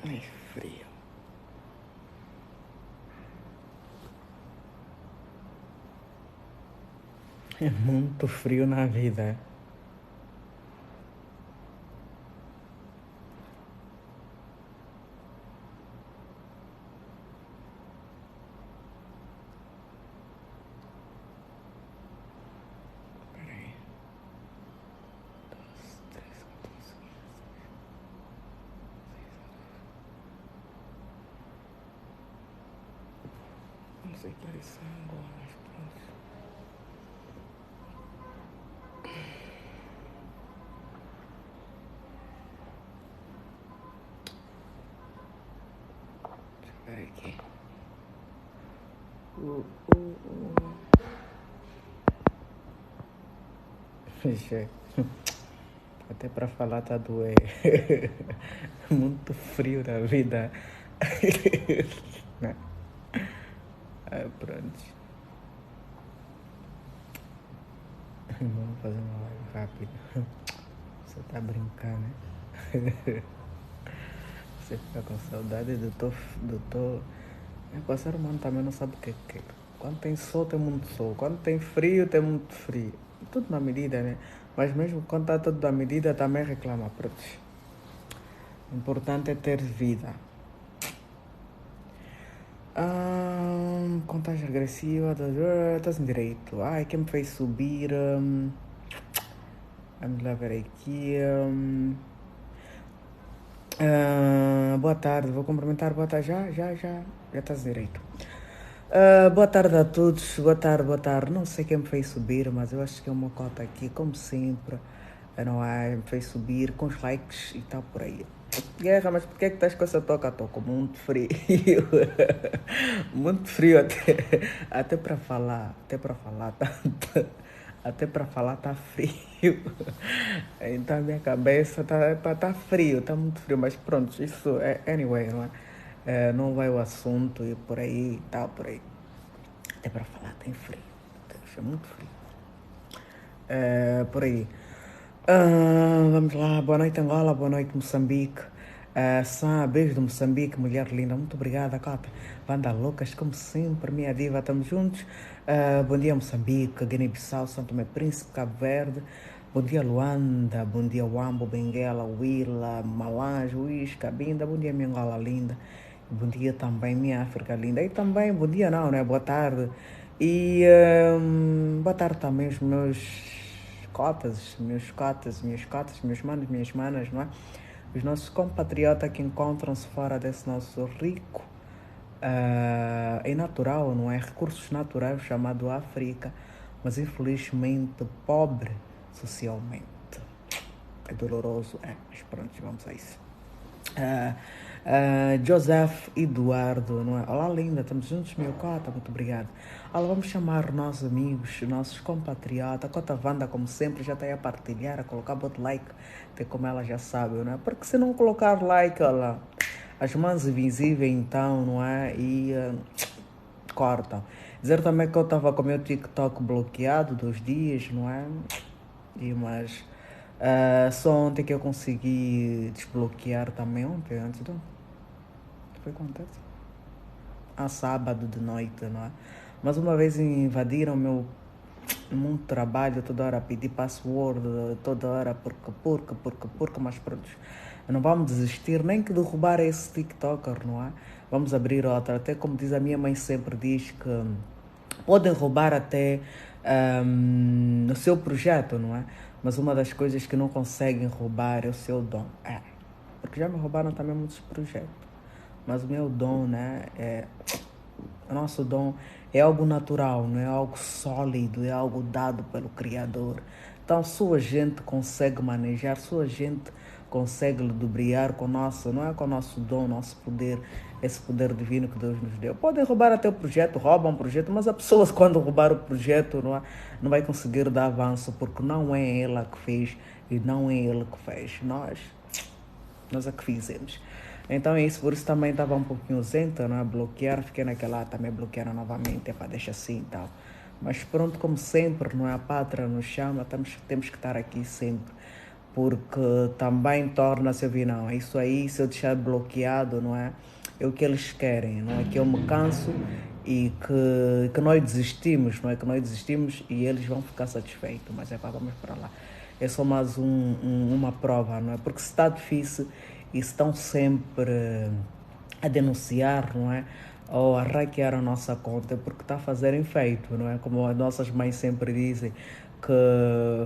Ai, frio. É muito frio na vida. Peraí. 2, 3, 14, 15. Não sei que horas são agora, mas pronto. Deixa eu ver aqui. Vixe, até pra falar tá doer. Muito frio na vida. Né? Pronto. Vamos fazer uma live rápida. Você tá brincando, né? Você fica com saudade do o ser humano também não sabe o que quer. Quando tem sol, tem muito sol. Quando tem frio, tem muito frio. Tudo na medida, né? Mas mesmo quando está tudo na medida, também reclama. Pronto. O importante é ter vida. Contagem regressiva, estás em direito. Ai, quem me fez subir? Vamos lá ver aqui. Boa tarde, vou cumprimentar. Boa tarde, já estás direito. Boa tarde a todos, boa tarde, boa tarde. Não sei quem me fez subir, mas eu acho que é uma cota aqui, como sempre. Não é? Me fez subir com os likes e tal por aí. Guerra, mas por que estás com essa toca? Estou com muito frio. Muito frio até para falar. Até para falar tá frio. Então a minha cabeça tá frio, tá muito frio. Mas pronto, isso é anyway, não é? Não vai o assunto e por aí, tal, por aí. Até para falar tem frio. É muito frio. Por aí. Vamos lá, boa noite Angola, boa noite Moçambique. Beijo de Moçambique, mulher linda, muito obrigada, Cota. Banda Loucas, como sempre, minha diva, estamos juntos. Bom dia Moçambique, Guiné-Bissau, São Tomé Príncipe, Cabo Verde. Bom dia Luanda, bom dia Wambo, Benguela, Willa, Malange, Luís, Cabinda, bom dia minha Angola linda. Bom dia também minha África linda. E também, bom dia não, né? Boa tarde. E boa tarde também os meus cotas, meus manos, minhas manas, não é? Os nossos compatriotas que encontram-se fora desse nosso rico e natural, não é? Recursos naturais chamado África, mas infelizmente pobre socialmente. É doloroso, mas pronto, vamos a isso. Joseph Eduardo, não é? Olá linda, estamos juntos, meu cota, muito obrigado. Olá, vamos chamar nossos amigos, nossos compatriotas. A Cota Wanda, como sempre, já está aí a partilhar, a colocar bot like, até como ela já sabe, não é? Porque se não colocar like, olha, as mãos invisíveis então, não é? E cortam. Dizer também que eu estava com o meu TikTok bloqueado 2 dias, não é? Mas só ontem que eu consegui desbloquear também, ontem, antes do... Foi quanto? Sábado de noite, não é? Mas uma vez invadiram o meu muito trabalho, toda hora a pedir password, toda hora porque, mas pronto. Não vamos desistir, nem que derrubar esse TikToker, não é? Vamos abrir outra. Até como diz a minha mãe sempre diz que podem roubar até o seu projeto, não é? Mas uma das coisas que não conseguem roubar é o seu dom. Porque já me roubaram também muitos projetos. Mas o meu dom, né? O nosso dom é algo natural, não é algo sólido, é algo dado pelo Criador. Então, sua gente consegue manejar, sua gente consegue ludibriar com o nosso, não é com o nosso dom, nosso poder, esse poder divino que Deus nos deu. Podem roubar até o projeto, roubam o projeto, mas a pessoa quando roubar o projeto não vai conseguir dar avanço, porque não é ela que fez e não é ele que fez. Nós é que fizemos. Então é isso, por isso também estava um pouquinho ausente, não é? Bloquear, fiquei naquela, também bloquearam novamente, deixa assim e tal. Mas pronto, como sempre, não é? A pátria nos chama, temos que estar aqui sempre porque também torna-se, não, isso aí, se eu deixar bloqueado, não é? É o que eles querem, não é? Que eu me canso e que nós desistimos, não é? Que nós desistimos e eles vão ficar satisfeitos, mas vamos para lá. É só mais uma prova, não é? Porque se está difícil e se estão sempre a denunciar, não é? Ou a hackear a nossa conta, porque está a fazer efeito, não é? Como as nossas mães sempre dizem, que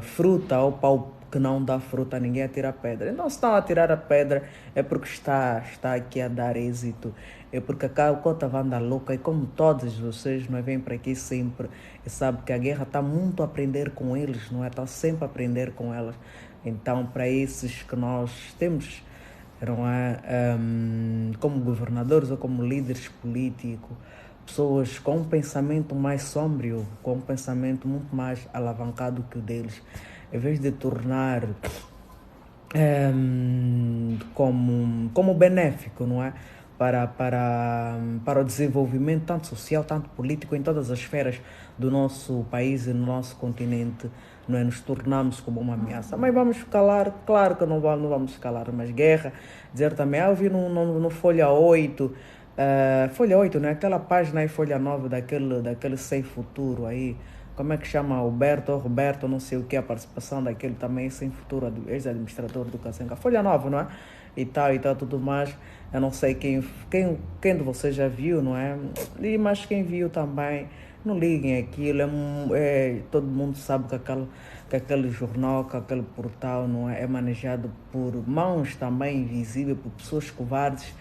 fruta ou pau que não dá fruta, ninguém atira a pedra. Então, se estão a tirar a pedra, é porque está aqui a dar êxito. É porque a cota vai andar louca. E como todos vocês não vêm para aqui sempre, e sabe que a guerra está muito a aprender com eles, não é? Está sempre a aprender com elas. Então, para esses que nós temos, não é? Como governadores ou como líderes políticos, pessoas com um pensamento mais sombrio, com um pensamento muito mais alavancado que o deles, em vez de tornar como benéfico, não é? Para o desenvolvimento tanto social, tanto político, em todas as esferas do nosso país e no nosso continente, não é? Nos tornamos como uma ameaça. Mas vamos calar, claro que não vamos calar, mas guerra, dizer também, eu vi no Folha 8, Folha 8, né? Aquela página aí, Folha 9, daquele Sem Futuro aí, como é que chama? Roberto, não sei o que, a participação daquele também Sem Futuro, ex-administrador do Kazenga. Folha 9, não é? E tal, tudo mais. Eu não sei quem de vocês já viu, não é? Mas quem viu também, não liguem aquilo. Todo mundo sabe que aquele jornal, que aquele portal, não é manejado por mãos também invisíveis, por pessoas cobardes,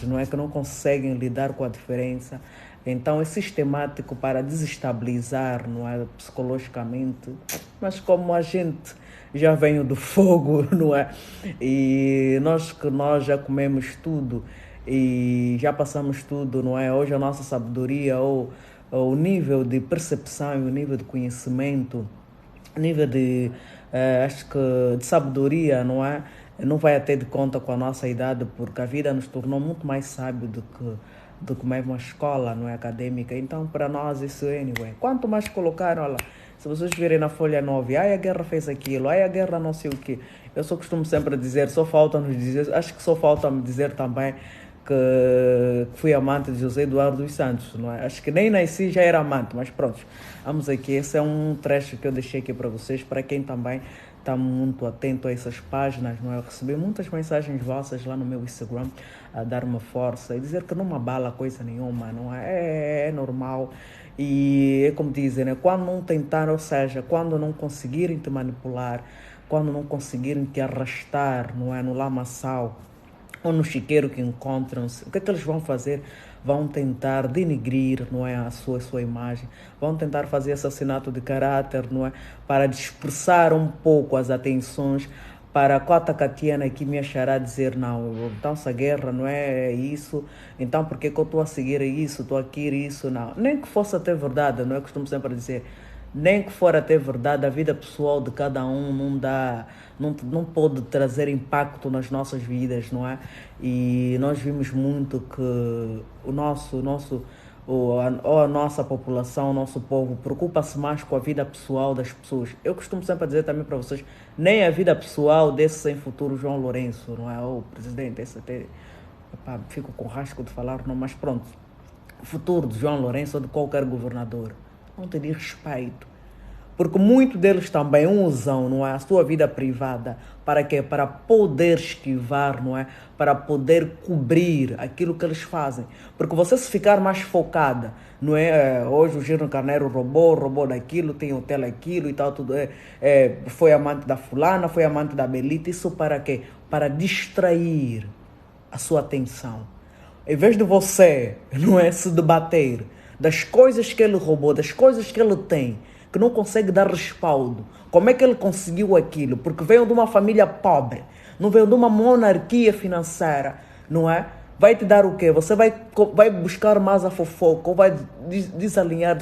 não é? Que não conseguem lidar com a diferença. Então é sistemático para desestabilizar, não é? Psicologicamente. Mas como a gente já veio do fogo, não é? E nós já comemos tudo e já passamos tudo, não é? Hoje a nossa sabedoria ou o nível de percepção e o nível de conhecimento, o nível acho que de sabedoria, não é? Não vai até de conta com a nossa idade, porque a vida nos tornou muito mais sábio do que mesmo a escola, não é, acadêmica. Então, para nós, isso anyway. Quanto mais colocaram, olha, se vocês virem na Folha 9, a guerra fez aquilo, a guerra não sei o quê. Eu só costumo sempre dizer, acho que só falta-me dizer também que fui amante de José Eduardo dos Santos, não é? Acho que nem nasci já era amante, mas pronto, vamos aqui. Esse é um trecho que eu deixei aqui para vocês, para quem também está muito atento a essas páginas, não é? Eu recebi muitas mensagens vossas lá no meu Instagram a dar uma força e dizer que não me abala coisa nenhuma, não é? É normal. E é como dizem, né? Quando não tentar, ou seja, quando não conseguirem te manipular, quando não conseguirem te arrastar, não é? No lamaçal ou no chiqueiro que encontram-se, o que é que eles vão fazer? Vão tentar denigrir, não é, a sua imagem, vão tentar fazer assassinato de caráter, não é, para dispersar um pouco as atenções, para a Cota Catiana que me achará dizer, não, então essa guerra não é isso, então por que eu estou a seguir isso, estou a querer isso, não. Nem que fosse até verdade, não é, costumo sempre dizer, nem que for até verdade, a vida pessoal de cada um não pode trazer impacto nas nossas vidas, não é? E nós vimos muito que a nossa população, o nosso povo, preocupa-se mais com a vida pessoal das pessoas. Eu costumo sempre dizer também para vocês, nem a vida pessoal desse sem futuro João Lourenço, não é? O presidente, esse até, fico com rasgo de falar, não, mas pronto. O futuro de João Lourenço ou de qualquer governador não teria respeito. Porque muitos deles também usam, não é, a sua vida privada para quê? Para poder esquivar, não é? Para poder cobrir aquilo que eles fazem. Porque você se ficar mais focada, não é? Hoje o Gino Carneiro roubou daquilo, tem hotel aquilo e tal, tudo foi amante da fulana, foi amante da Belita, isso para quê? Para distrair a sua atenção. Em vez de você, não é, se debater das coisas que ele roubou, das coisas que ele tem, que não consegue dar respaldo. Como é que ele conseguiu aquilo? Porque veio de uma família pobre, não veio de uma monarquia financeira, não é? Vai te dar o quê? Você vai buscar mais a fofoca, ou vai desalinhar,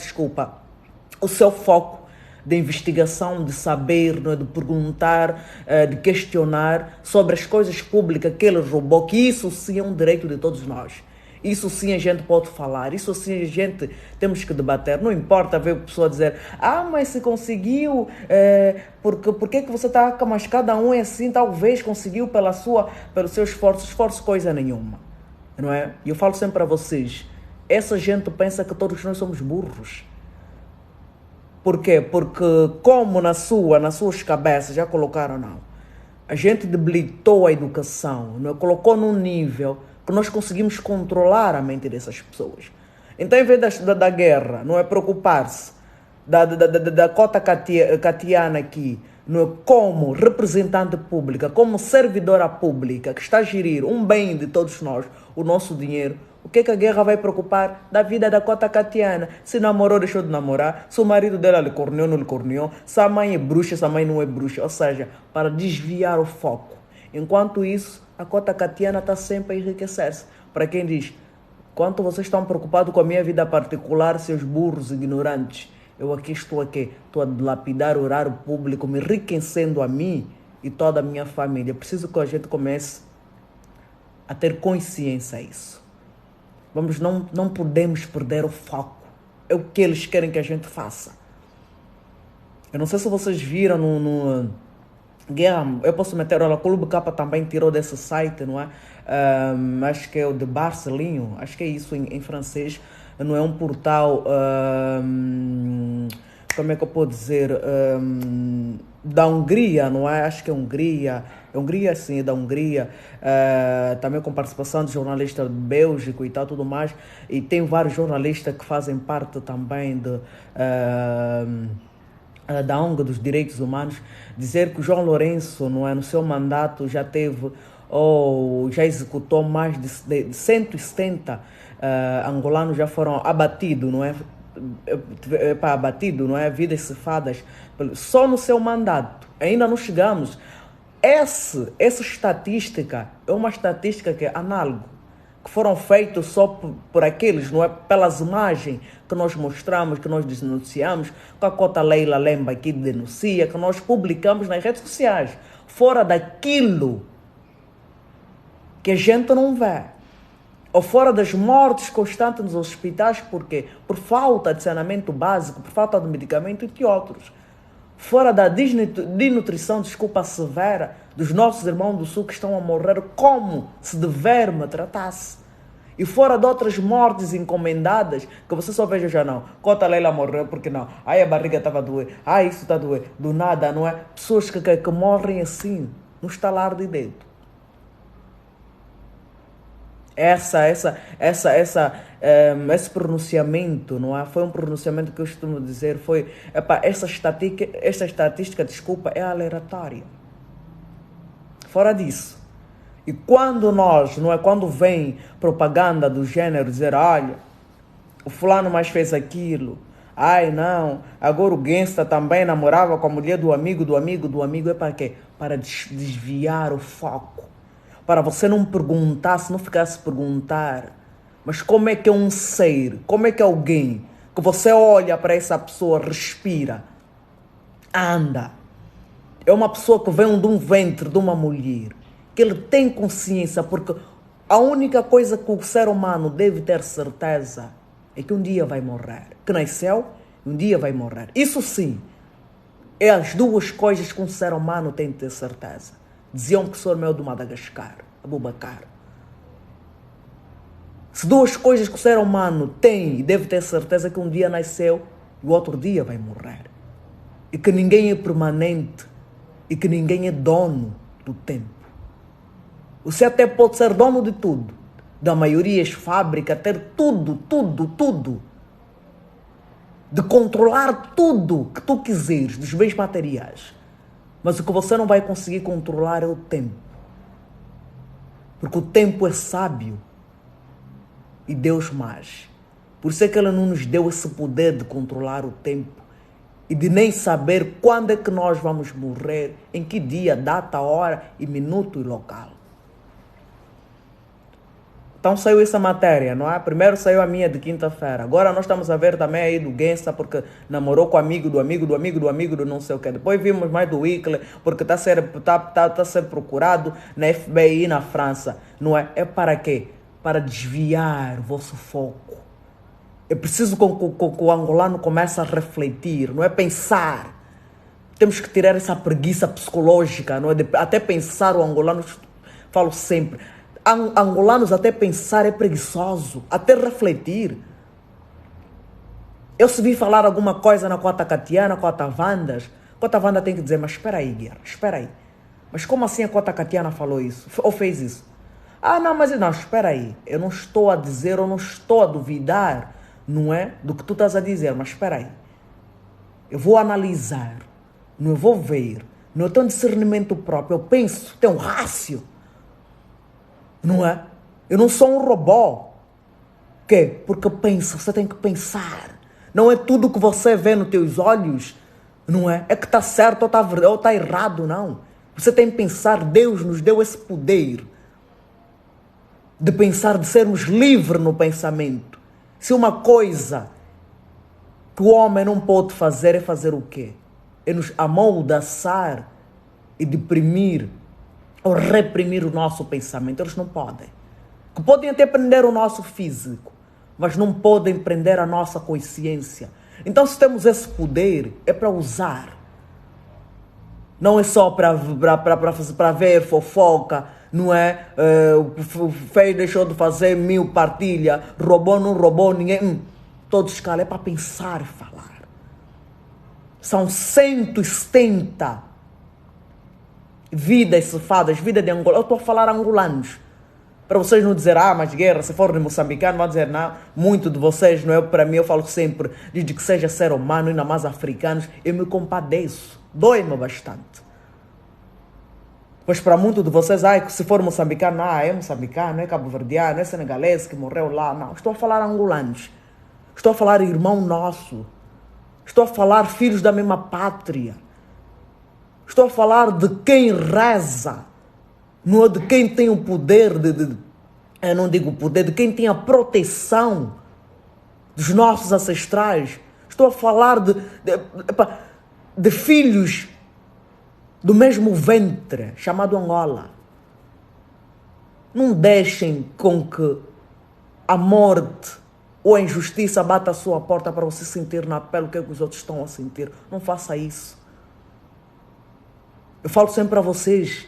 o seu foco de investigação, de saber, de perguntar, de questionar sobre as coisas públicas que ele roubou, que isso sim é um direito de todos nós. Isso sim a gente pode falar, isso sim a gente temos que debater. Não importa ver a pessoa dizer, mas se conseguiu, por que você está, mas cada um é assim, talvez conseguiu pelo seu esforço coisa nenhuma. Não é? E eu falo sempre para vocês, essa gente pensa que todos nós somos burros. Por quê? Porque como nas suas cabeças já colocaram, não. A gente debilitou a educação, não é? Colocou num nível que nós conseguimos controlar a mente dessas pessoas. Então, em vez da guerra, não é preocupar-se da cota catiana aqui, não é, como representante pública, como servidora pública que está a gerir um bem de todos nós, o nosso dinheiro, o que a guerra vai preocupar da vida da cota catiana? Se namorou, deixou de namorar, se o marido dela lhe corneou, não lhe corneou, se a mãe é bruxa, se a mãe não é bruxa, ou seja, para desviar o foco. Enquanto isso, a cota catiana está sempre a enriquecer-se. Para quem diz, quanto vocês estão preocupados com a minha vida particular, seus burros ignorantes, eu aqui estou a dilapidar o horário público, me enriquecendo a mim e toda a minha família. Preciso que a gente comece a ter consciência disso. Não podemos perder o foco. É o que eles querem que a gente faça. Eu não sei se vocês viram no Guerra, eu posso meter, olha, o Clube K também tirou desse site, não é? Acho que é o de Barcelinho, acho que é isso em francês, não é um portal, como é que eu posso dizer, da Hungria, não é? Acho que é Hungria sim, da Hungria, também com participação de jornalistas bélgicos e tal, tudo mais, e tem vários jornalistas que fazem parte também da ONG dos Direitos Humanos, dizer que o João Lourenço, não é, no seu mandato já teve, já executou mais de 170 angolanos já foram abatidos, não é? Abatido, não é? Vidas cefadas só no seu mandato. Ainda não chegamos. Essa estatística é uma estatística que é análoga, que foram feitos só por aqueles, não é? Pelas imagens que nós mostramos, que nós denunciamos, que a Cota Leila Lemba aqui denuncia, que nós publicamos nas redes sociais, fora daquilo que a gente não vê. Ou fora das mortes constantes nos hospitais, por quê? Por falta de saneamento básico, por falta de medicamento, entre outros. Fora da desnutrição, severa, dos nossos irmãos do Sul que estão a morrer como se de verme tratasse. E fora de outras mortes encomendadas, que você só veja já não. Cota Leila morreu, porque não? Aí a barriga estava a doer, isso está a doer. Do nada, não é? Pessoas que morrem assim, no estalar de dedo. Esse pronunciamento, não é? Foi um pronunciamento que eu costumo dizer, essa estatística, desculpa, é aleatória. Fora disso. E quando quando vem propaganda do gênero dizer, olha, o fulano mais fez aquilo, não, agora o gangsta também namorava com a mulher do amigo, é para quê? Para desviar o foco. Para você não perguntar, se não ficasse a perguntar, mas como é que é um ser, como é que é alguém, que você olha para essa pessoa, respira, anda. É uma pessoa que vem de um ventre de uma mulher, que ele tem consciência, porque a única coisa que o ser humano deve ter certeza é que um dia vai morrer. Que nasceu, um dia vai morrer. Isso sim, é as duas coisas que um ser humano tem de ter certeza. Dizia um professor meu do Madagascar, Abubakar. Se duas coisas que o ser humano tem e deve ter certeza que um dia nasceu e o outro dia vai morrer. E que ninguém é permanente e que ninguém é dono do tempo. Você até pode ser dono de tudo, da maioria das fábricas, ter tudo. De controlar tudo que tu quiseres, dos bens materiais. Mas o que você não vai conseguir controlar é o tempo. Porque o tempo é sábio. E Deus mais. Por isso é que Ele não nos deu esse poder de controlar o tempo. E de nem saber quando é que nós vamos morrer, em que dia, data, hora e minuto e local. Então saiu essa matéria, não é? Primeiro saiu a minha de quinta-feira. Agora nós estamos a ver também aí do Gangsta, porque namorou com amigo do não sei o quê. Depois vimos mais do Wickler, porque está a ser procurado na FBI e na França. Não é? É para quê? para desviar o vosso foco. É preciso que o angolano comece a refletir, não é pensar. Temos que tirar essa preguiça psicológica, não é? Até pensar o angolano, falo sempre, angolanos até pensar é preguiçoso, até refletir. Eu se vi falar alguma coisa na Cota Catiana, Cota Wanda tem que dizer, mas espera aí, Guerra, espera aí. Mas como assim a Cota Catiana falou isso? Ou fez isso? Não, mas não, espera aí. Eu não estou a dizer, eu não estou a duvidar, não é? Do que tu estás a dizer, mas espera aí. Eu vou analisar, não, eu vou ver, não, eu tenho discernimento próprio, eu penso, tenho um rácio, não é? Eu não sou um robô. Quê? Porque pensa, você tem que pensar. Não é tudo que você vê nos teus olhos, não é? É que está certo ou está errado, não. Você tem que pensar, Deus nos deu esse poder de pensar, de sermos livres no pensamento. Se uma coisa que o homem não pode fazer é fazer o quê? É nos amoldaçar e deprimir ou reprimir o nosso pensamento. Eles não podem. Que podem até prender o nosso físico, mas não podem prender a nossa consciência. Então, se temos esse poder, é para usar. Não é só para ver fofoca, não é? O feio deixou de fazer 1000 partilha, roubou, não roubou, ninguém. Todos calam, é para pensar e falar. São 170 vidas cefadas, vida de Angola. Eu estou a falar angolanos. Para vocês não dizerem, mas Guerra, se for de moçambicano, vão dizer, não, muito de vocês, não é? Para mim, eu falo sempre, desde que seja ser humano, ainda mais africanos, eu me compadeço, dói-me bastante. Pois para muitos de vocês, se for moçambicano, é moçambicano, é cabo-verdiano, é senegalês que morreu lá, não. Estou a falar angolanos, estou a falar irmão nosso, estou a falar filhos da mesma pátria, estou a falar de quem reza, não é de quem tem o poder eu não digo poder, de quem tem a proteção dos nossos ancestrais. Estou a falar de filhos do mesmo ventre, chamado Angola. Não deixem com que a morte ou a injustiça bata a sua porta para você sentir na pele o que os outros estão a sentir. Não faça isso. Eu falo sempre para vocês,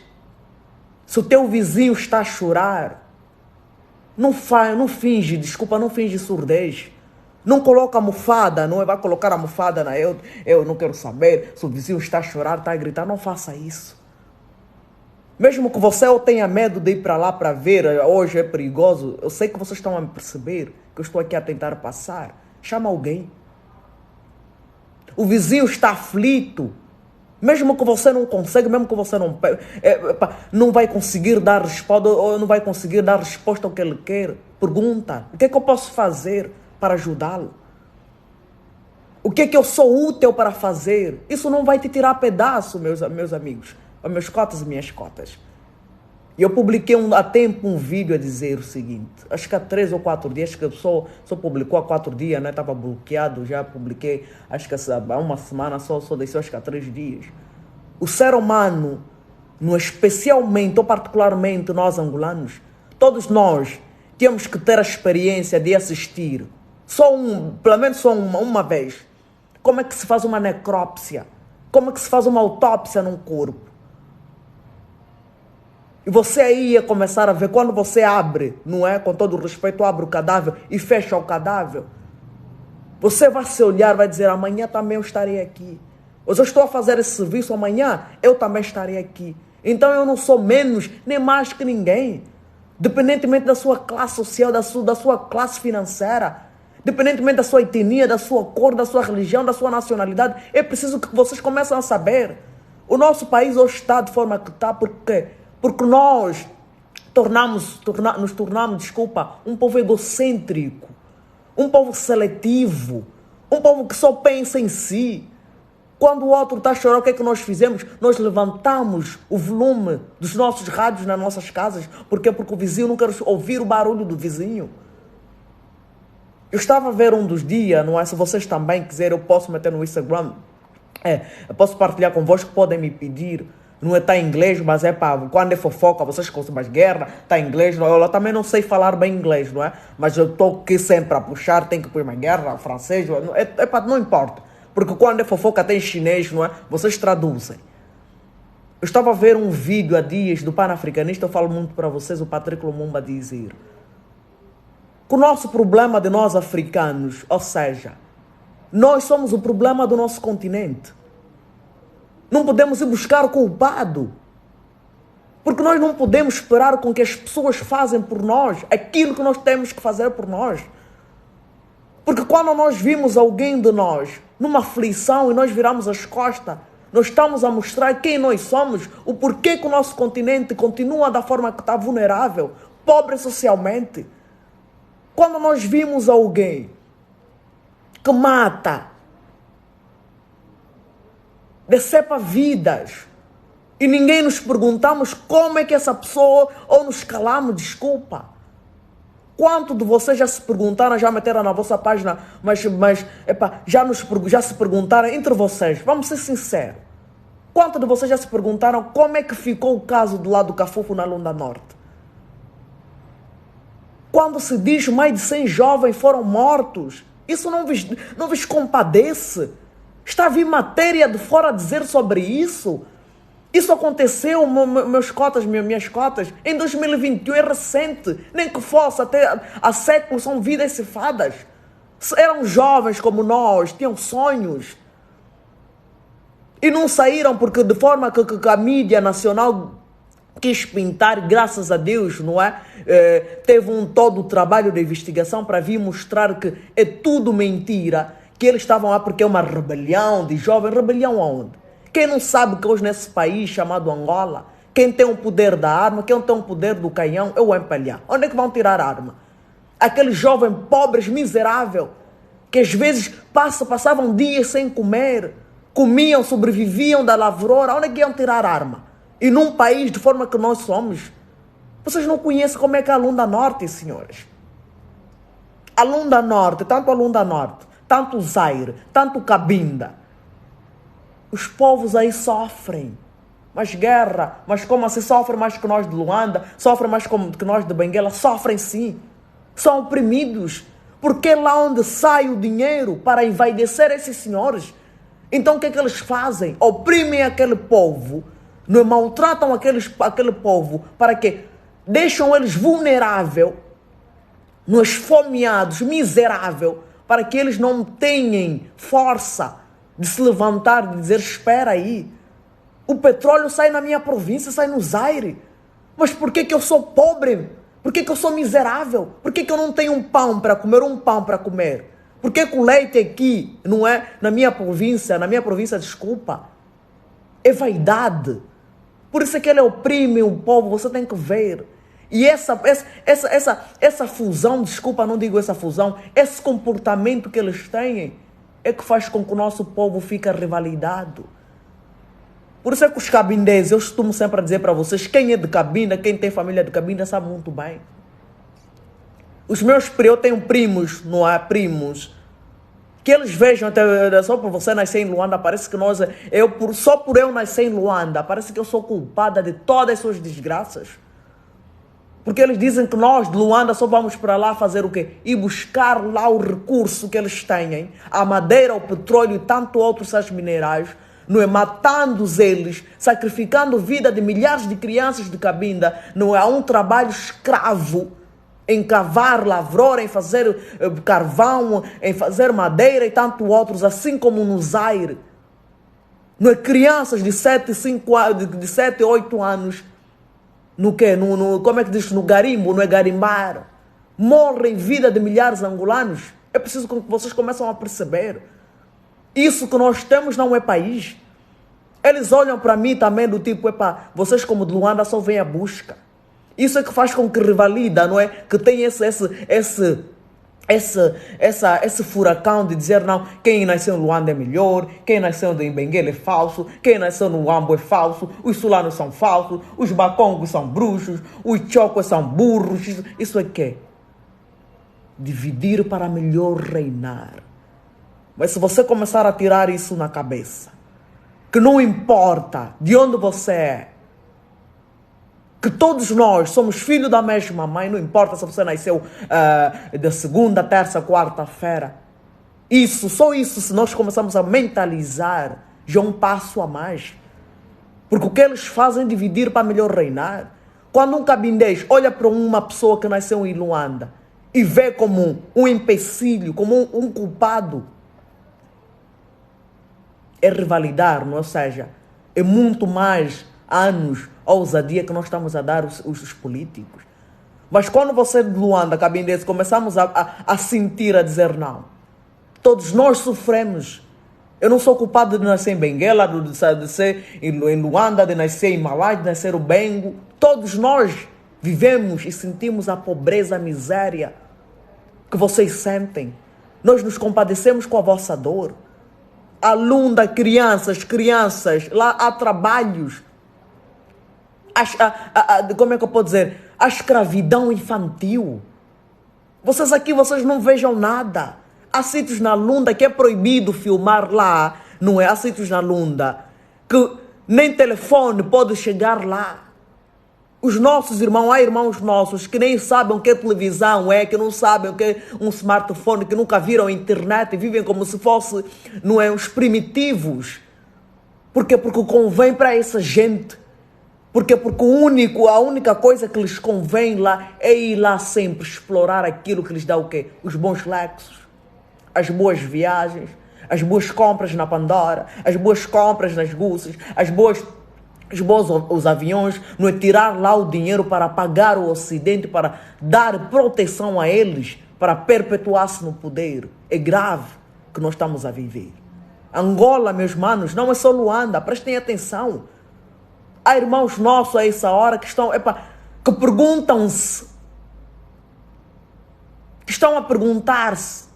se o teu vizinho está a chorar, não finge surdez. Não coloca almofada, não vai colocar a almofada eu não quero saber. Se o vizinho está a chorar, está a gritar, não faça isso. Mesmo que você tenha medo de ir para lá para ver, hoje é perigoso, eu sei que vocês estão a me perceber, que eu estou aqui a tentar passar. Chama alguém. O vizinho está aflito. Mesmo que você não consiga, mesmo que você não vai conseguir dar resposta, ou não vai conseguir dar resposta ao que ele quer, pergunta, o que é que eu posso fazer para ajudá-lo? O que é que eu sou útil para fazer? Isso não vai te tirar pedaço, meus amigos, meus cotas e minhas cotas. E eu publiquei há tempo um vídeo a dizer o seguinte, acho que há 3 ou 4 dias, que só publicou há 4 dias, né? Estava bloqueado, já publiquei, acho que há uma semana, só desceu acho que há 3 dias. O ser humano, especialmente ou particularmente nós angolanos, todos nós temos que ter a experiência de assistir, pelo menos só uma vez, como é que se faz uma necrópsia, como é que se faz uma autópsia num corpo. E você aí ia começar a ver, quando você abre, não é? Com todo o respeito, abre o cadáver e fecha o cadáver. Você vai se olhar, vai dizer, amanhã também eu estarei aqui. Hoje eu estou a fazer esse serviço, amanhã eu também estarei aqui. Então eu não sou menos nem mais que ninguém. Independentemente da sua classe social, da sua classe financeira, independentemente da sua etnia, da sua cor, da sua religião, da sua nacionalidade, é preciso que vocês comecem a saber. O nosso país hoje está de forma que está, porque nós nos tornamos, um povo egocêntrico, um povo seletivo, um povo que só pensa em si. Quando o outro está a chorar, o que é que nós fizemos? Nós levantamos o volume dos nossos rádios nas nossas casas. Por quê? Porque o vizinho não quer ouvir o barulho do vizinho. Eu estava a ver um dos dias, não é? Se vocês também quiserem, eu posso meter no Instagram. Eu posso partilhar convosco, podem me pedir. não é tá em inglês, mas é para quando é fofoca, vocês conseguem mais guerra, tá em inglês, eu também não sei falar bem inglês, não é? Mas eu estou aqui sempre a puxar, tem que pôr mais guerra, francês, não importa. Porque quando é fofoca tem chinês, não é? Vocês traduzem. Eu estava a ver um vídeo há dias do Pan-Africanista, eu falo muito para vocês, o Patrick Lumumba dizer que o nosso problema de nós africanos, ou seja, nós somos o problema do nosso continente. Não podemos ir buscar o culpado. Porque nós não podemos esperar com que as pessoas façam por nós aquilo que nós temos que fazer por nós. Porque quando nós vimos alguém de nós numa aflição e nós viramos as costas, nós estamos a mostrar quem nós somos, o porquê que o nosso continente continua da forma que está vulnerável, pobre socialmente. Quando nós vimos alguém que mata, decepa vidas, e ninguém nos perguntamos como é que essa pessoa, ou nos calamos, desculpa. Quanto de vocês já se perguntaram, já meteram na vossa página, mas já se perguntaram entre vocês, vamos ser sinceros. Quanto de vocês já se perguntaram como é que ficou o caso do lado do Cafufo na Lunda Norte? Quando se diz mais de 100 jovens foram mortos, isso não vos compadece? Está a vir matéria de fora a dizer sobre isso? Isso aconteceu, minhas cotas, em 2021, é recente. Nem que fosse, até há séculos são vidas cefadas. Eram jovens como nós, tinham sonhos. E não saíram porque de forma que a mídia nacional quis pintar, graças a Deus, não é? Teve todo o trabalho de investigação para vir mostrar que é tudo mentira, que eles estavam lá porque é uma rebelião de jovens. Rebelião aonde? Quem não sabe que hoje nesse país chamado Angola, quem tem o poder da arma, quem tem o poder do canhão é o empalhar. Onde é que vão tirar a arma? Aqueles jovens pobres, miseráveis, que às vezes passavam dias sem comer, comiam, sobreviviam da lavoura, onde é que iam tirar a arma? E num país de forma que nós somos, vocês não conhecem como é que é a Lunda Norte, senhores. A Lunda Norte, tanto a Lunda Norte, tanto o Zaire, tanto o Cabinda, os povos aí sofrem. Mas guerra, mas como assim sofrem mais que nós de Luanda, sofrem mais que nós de Benguela? Sofrem sim. São oprimidos. Porque é lá onde sai o dinheiro para envaidecer esses senhores. Então o que é que eles fazem? Oprimem aquele povo, não maltratam aquele povo, para quê? Deixam eles vulneráveis, não esfomeados, miseráveis, para que eles não tenham força de se levantar, de dizer, espera aí, o petróleo sai na minha província, sai no Zaire, mas por que eu sou pobre? Por que eu sou miserável? Por que eu não tenho um pão para comer? Por que o leite aqui, não é, na minha província, desculpa, é vaidade. Por isso é que ele oprime o povo, você tem que ver. E essa fusão, desculpa, não digo essa fusão, esse comportamento que eles têm, é que faz com que o nosso povo fique rivalidado. Por isso é que os cabindenses, eu costumo sempre dizer para vocês, quem é de Cabinda, quem tem família de Cabinda, sabe muito bem. Eu tenho primos, não é? Primos, que eles vejam, até, só por você nascer em Luanda, parece que só por eu nascer em Luanda, parece que eu sou culpada de todas as suas desgraças. Porque eles dizem que nós de Luanda só vamos para lá fazer o quê? Ir buscar lá o recurso que eles têm, a madeira, o petróleo e tanto outros sais minerais, não é? Matando eles, sacrificando a vida de milhares de crianças de Cabinda, não é? Há um trabalho escravo em cavar lavoura, em fazer carvão, em fazer madeira e tanto outros, assim como no Zaire. Não é? Crianças de 7 e 8 anos, no quê? Como é que diz? No garimbo, não é garimbar. Morrem vida de milhares de angolanos. É preciso que vocês comecem a perceber. Isso que nós temos não é país. Eles olham para mim também do tipo, vocês como de Luanda só vêm à busca. Isso é que faz com que rivalida, não é? Que tem esse furacão de dizer, não, quem nasceu em Luanda é melhor, quem nasceu em Benguela é falso, quem nasceu no Uambo é falso, os sulanos são falsos, os bacongos são bruxos, os chocos são burros. Isso é que? Dividir para melhor reinar. Mas se você começar a tirar isso na cabeça, que não importa de onde você é, que todos nós somos filhos da mesma mãe, não importa se você nasceu de segunda, terça, quarta-feira. Isso, só isso, se nós começamos a mentalizar, já é um passo a mais. Porque o que eles fazem é dividir para melhor reinar. Quando um cabindês olha para uma pessoa que nasceu em Luanda e vê como um empecilho, como um culpado, é rivalidar, não é? Ou seja, é muito mais anos a ousadia que nós estamos a dar os políticos. Mas quando você de Luanda, cabindês, começamos a sentir, a dizer não, todos nós sofremos. Eu não sou culpado de nascer em Benguela, de nascer em Luanda, de nascer em Malai, de nascer em Bengo. Todos nós vivemos e sentimos a pobreza, a miséria que vocês sentem. Nós nos compadecemos com a vossa dor. A Lunda, crianças, lá há trabalhos. Como é que eu posso dizer? A escravidão infantil. Vocês aqui, vocês não vejam nada. Há sítios na Lunda que é proibido filmar lá, não é? Há sítios na Lunda que nem telefone pode chegar lá. Os nossos irmãos, há irmãos nossos que nem sabem o que é televisão é, que não sabem o que é um smartphone, que nunca viram a internet e vivem como se fosse, não é, os primitivos. Por quê? Porque convém para essa gente. Porque a única coisa que lhes convém lá é ir lá sempre explorar aquilo que lhes dá o quê? Os bons lexos, as boas viagens, as boas compras na Pandora, as boas compras nas Gucci, os aviões, não é tirar lá o dinheiro para pagar o Ocidente, para dar proteção a eles, para perpetuar-se no poder. É grave que nós estamos a viver. Angola, meus manos, não é só Luanda, prestem atenção. Há irmãos nossos a essa hora que que perguntam-se, que estão a perguntar-se,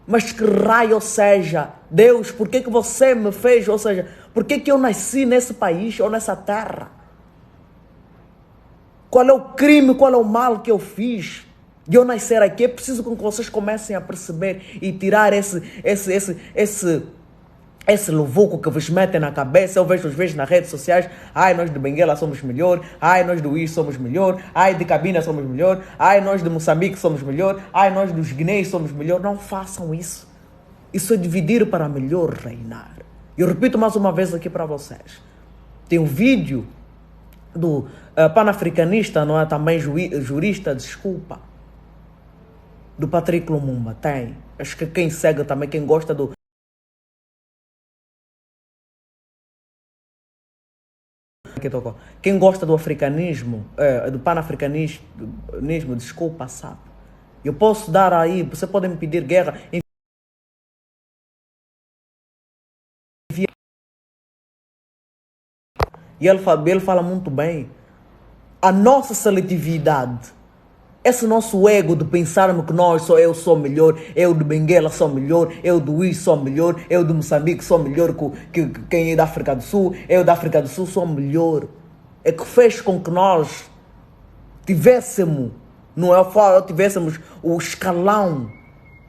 mas que raio, ou seja, Deus, por que você me fez, ou seja, por que eu nasci nesse país ou nessa terra? Qual é o crime, qual é o mal que eu fiz de eu nascer aqui? É preciso que vocês comecem a perceber e tirar esse louvuco que vos metem na cabeça. Eu vejo às vezes nas redes sociais, ai, nós de Benguela somos melhor, ai, nós do Uís somos melhor, ai, de Cabinda somos melhor, ai, nós de Moçambique somos melhor, ai, nós dos Guinés somos melhor. Não façam isso. Isso é dividir para melhor reinar. Eu repito mais uma vez aqui para vocês. Tem um vídeo do panafricanista, não é? Também jurista, desculpa, do Patrick Lumumba. Tem. Acho que quem segue também, quem gosta do quem gosta do africanismo, do panafricanismo, desculpa, sabe? Eu posso dar aí, você pode me pedir guerra. E ele fala muito bem. A nossa seletividade, esse nosso ego de pensarmos que eu sou melhor, eu de Benguela sou melhor, eu do Uís sou melhor, eu de Moçambique sou melhor que quem é da África do Sul, eu da África do Sul sou melhor. É que fez com que nós tivéssemos, tivéssemos o escalão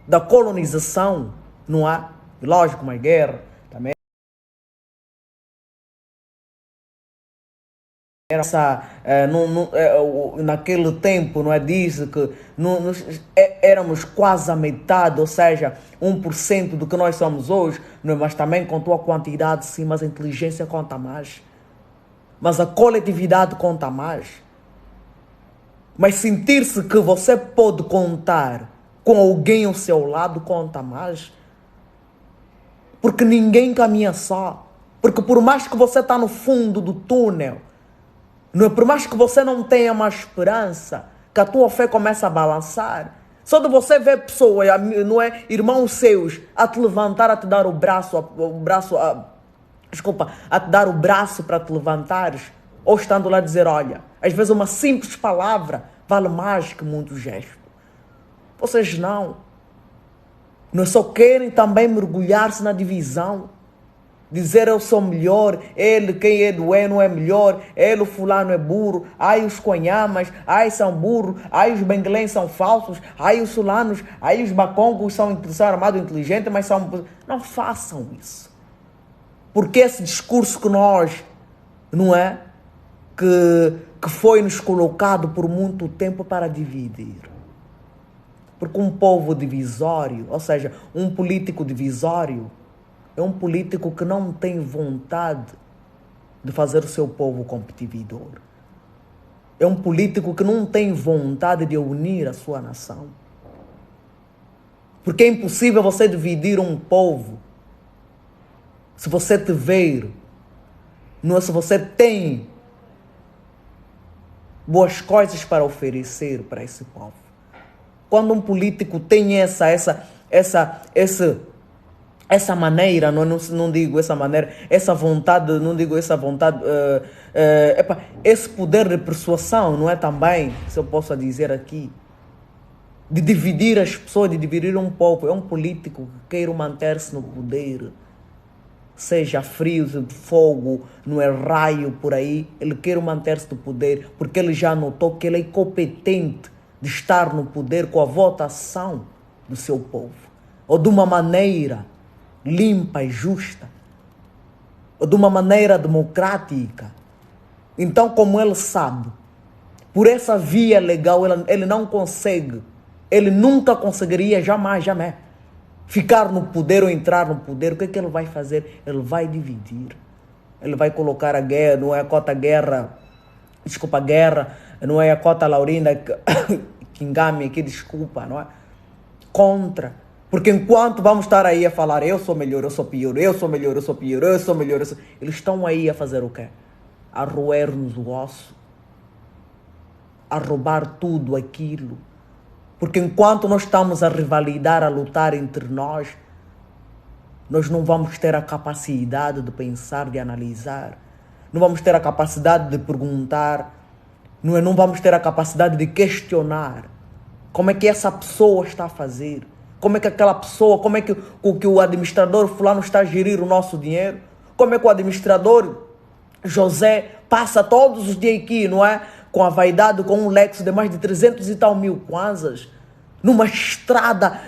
da colonização, não é? Lógico, uma guerra também. Naquele tempo, não é? Diz que éramos quase a metade, ou seja, 1% do que nós somos hoje, não é? Mas também contou a quantidade, sim, mas a inteligência conta mais. Mas a coletividade conta mais. Mas sentir-se que você pode contar com alguém ao seu lado conta mais. Porque ninguém caminha só. Porque por mais que você está no fundo do túnel, não é? Por mais que você não tenha uma esperança, que a tua fé começa a balançar, só de você ver pessoas, não é? Irmãos seus, a te levantar, a te dar a te dar o braço para te levantares, ou estando lá a dizer, olha, às vezes uma simples palavra vale mais que muitos gestos. Vocês não só querem também mergulhar-se na divisão. Dizer eu sou melhor, ele, quem é do não é melhor, ele, o fulano é burro, ai os conhamas, ai são burros, ai os benguelenses são falsos, ai os sulanos, ai os bacongos são armados inteligentes, mas são... Não façam isso. Porque esse discurso que nós, não é? Que foi nos colocado por muito tempo para dividir. Porque um povo divisório, ou seja, um político divisório, é um político que não tem vontade de fazer o seu povo competidor. É um político que não tem vontade de unir a sua nação. Porque é impossível você dividir um povo se você tiver, não é, se você tem boas coisas para oferecer para esse povo. Quando um político tem essa maneira, não digo essa maneira, essa vontade, não digo essa vontade, esse poder de persuasão, não é também, se eu posso dizer aqui, de dividir as pessoas, de dividir um povo. É um político que quer manter-se no poder, seja frio, de fogo, não é raio por aí, ele quer manter-se no poder, porque ele já notou que ele é incompetente de estar no poder com a votação do seu povo, ou de uma maneira limpa e justa, ou de uma maneira democrática. Então, como ele sabe, por essa via legal, ele não consegue, ele nunca conseguiria, jamais, ficar no poder ou entrar no poder. O que é que ele vai fazer? Ele vai dividir. Ele vai colocar a guerra, não é a cota guerra, desculpa, guerra, não é a cota Laurinda, Kingami aqui, desculpa, não é? Contra. Porque enquanto vamos estar aí a falar, eu sou melhor, eu sou pior, eu sou melhor, eu sou pior, eu sou melhor, eles estão aí a fazer o quê? A roer-nos o osso, a roubar tudo aquilo. Porque enquanto nós estamos a rivalidar, a lutar entre nós não vamos ter a capacidade de pensar, de analisar. Não vamos ter a capacidade de perguntar. Não vamos ter a capacidade de questionar. Como é que essa pessoa está a fazer? Como é que aquela pessoa, como é que o administrador fulano está a gerir o nosso dinheiro? Como é que o administrador José passa todos os dias aqui, não é? Com a vaidade, com um Lexus de mais de 300 e tal mil kwanzas, numa estrada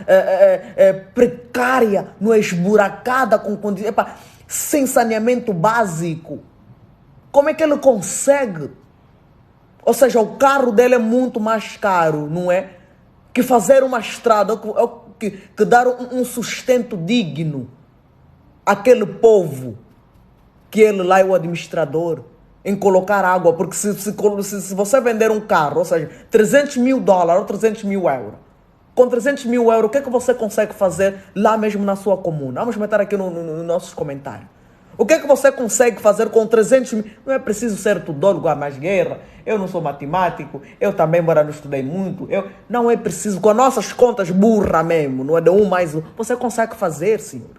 precária, não é, esburacada, sem saneamento básico. Como é que ele consegue? Ou seja, o carro dele é muito mais caro, não é? Que fazer uma estrada, que dar um sustento digno àquele povo, que ele lá é o administrador, em colocar água. Porque se você vender um carro, ou seja, 300 mil dólares ou 300 mil euros, com 300 mil euros, o que é que você consegue fazer lá mesmo na sua comuna? Vamos meter aqui nos nossos comentários. O que é que você consegue fazer com 300 mil? Não é preciso ser tudólogo a mais guerra. Eu não sou matemático. Eu também, embora não estudei muito. Não é preciso. Com as nossas contas burra mesmo, não é de 1 mais 1. Você consegue fazer, senhor.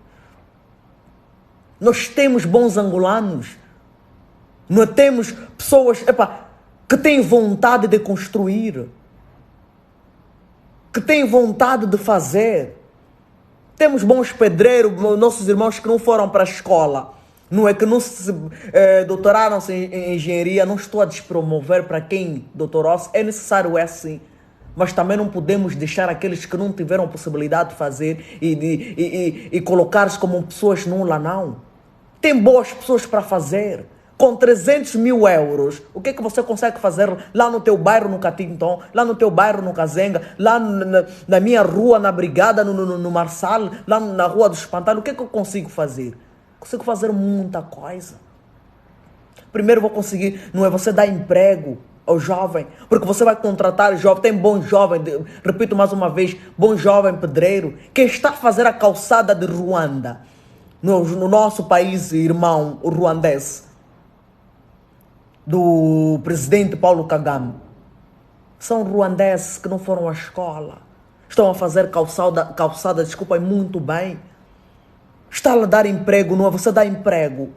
Nós temos bons angolanos. Nós temos pessoas que têm vontade de construir. Que têm vontade de fazer. Temos bons pedreiros, nossos irmãos que não foram para a escola. Não é que não se doutoraram-se em engenharia. Não estou a despromover para quem doutorou-se. É necessário, é assim. Mas também não podemos deixar aqueles que não tiveram possibilidade de fazer e colocar-se como pessoas nulas, não. Tem boas pessoas para fazer. Com 300 mil euros, o que é que você consegue fazer lá no teu bairro, no Catinton, lá no teu bairro, no Kazenga, lá na minha rua, na Brigada, no Marçal, lá na Rua do Espantalho? O que é que eu consigo fazer? Consigo fazer muita coisa. Primeiro vou conseguir, não é você dar emprego ao jovem, porque você vai contratar jovem, tem bom jovem, repito mais uma vez, bom jovem pedreiro, que está a fazer a calçada de Ruanda, no nosso país irmão, o ruandês, do presidente Paulo Kagame. São ruandeses que não foram à escola. Estão a fazer calçada, desculpa, muito bem. Está a dar emprego, não é? Você dá emprego.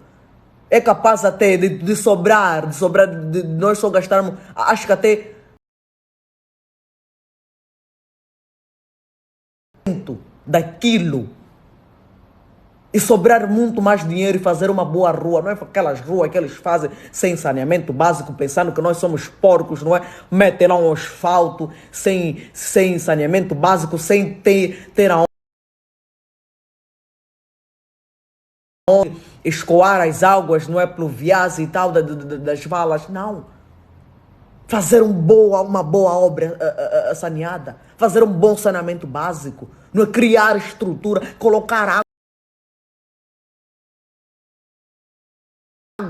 É capaz até de sobrar, de nós só gastarmos, acho que até daquilo. E sobrar muito mais dinheiro e fazer uma boa rua. Não é aquelas ruas que eles fazem sem saneamento básico, pensando que nós somos porcos, não é? Metem lá um asfalto sem saneamento básico, sem ter aonde escoar as águas, não é, pluviais e tal, das valas, não. Fazer uma boa obra saneada, fazer um bom saneamento básico, não é, criar estrutura, colocar água.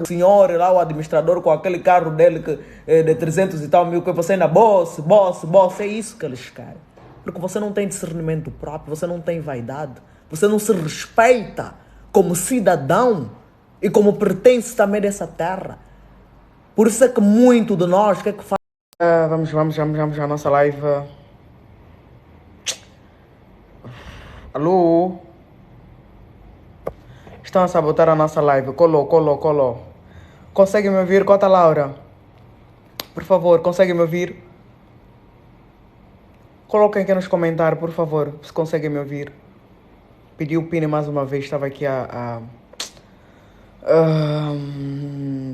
O senhor lá, o administrador, com aquele carro dele de 300 e tal mil, que você ainda boss, é isso que eles querem. Porque você não tem discernimento próprio, você não tem vaidade, você não se respeita como cidadão e como pertence também dessa terra. Por isso é que muito de nós, o que é que faz? Vamos à nossa live. Alô? Estão a sabotar a nossa live. Colou. Consegue me ouvir? Cota Laura. Por favor, consegue me ouvir? Coloquem aqui nos comentários, por favor, se conseguem me ouvir. Pedi o PIN mais uma vez, estava aqui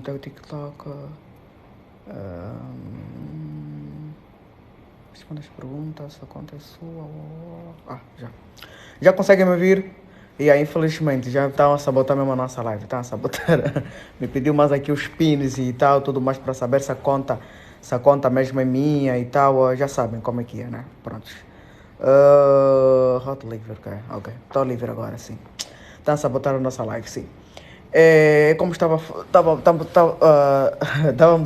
tem o TikTok. Responda as perguntas, a conta é sua. Já. Já conseguem me ouvir? E aí, infelizmente, já estão a sabotar mesmo a nossa live. Estão a sabotar. Me pediu mais aqui os pins e tal, tudo mais para saber se a conta mesmo é minha e tal. Já sabem como é que é, né? Prontos. Hot livre, ok. Estou livre agora, sim. Estão a sabotar a nossa live, sim. Como estávamos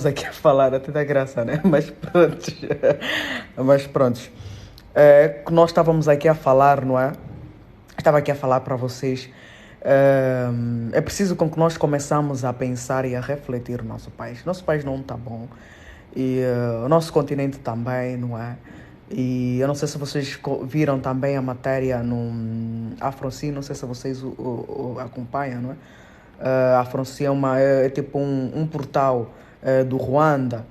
aqui a falar, até da graça, né? Mas prontos. Que nós estávamos aqui a falar, não é? Estava aqui a falar para vocês. É preciso com que nós começamos a pensar e a refletir no nosso país. Nosso país não está bom. E o nosso continente também, não é? E eu não sei se vocês viram também a matéria no Afronci, não sei se vocês o acompanham, não é? A Afronci é tipo um portal do Ruanda